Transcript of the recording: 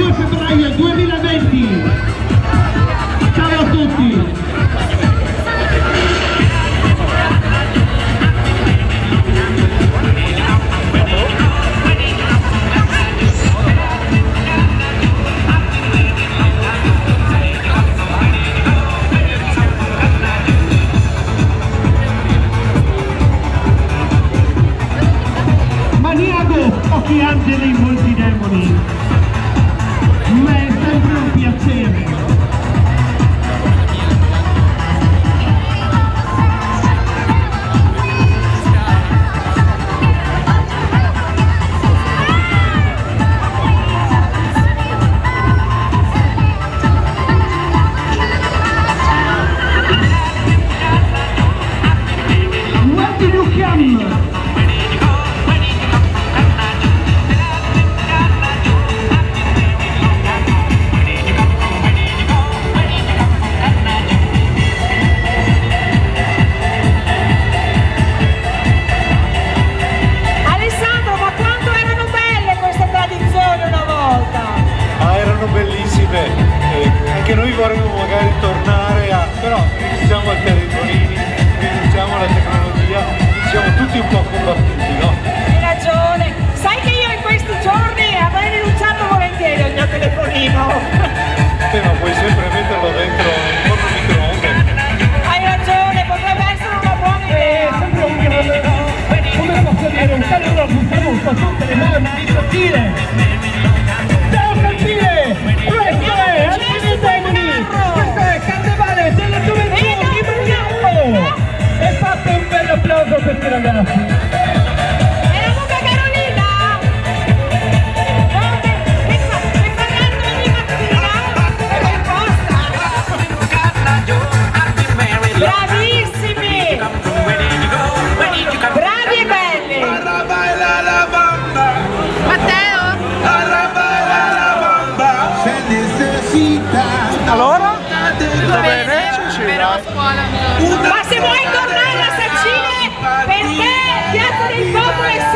2 febbraio 2020. Ciao a tutti. Pochi angeli, molti demoni, ma è sempre un piacere. Where did you come? Bellissime, anche noi vorremmo magari tornare a, però rinunciamo al telefonini, rinunciamo alla tecnologia, siamo tutti un po' combattuti, no? Hai ragione, sai che io in questi giorni avrei rinunciato volentieri al mio telefonino. Ma puoi sempre metterlo dentro il forno microonde. Hai ragione, potrebbe essere una buona idea. Sempre un grande, come posso dire, un caloroso saluto a tutte le mamme di Sacile. Ciao Sacile! Questo è Angeli Demoni! Questo è Carnevale della Gioventù di Brunello! E fate un bel applauso a questi ragazzi! E la mucca Carolina? Stai pagando ogni mattina? È imposta! Bravissimi! Bravi e belli! Matteo? Allora? Tutto bene? Ma se vuoi tornare a Sacile, per te Piazza del Popolo è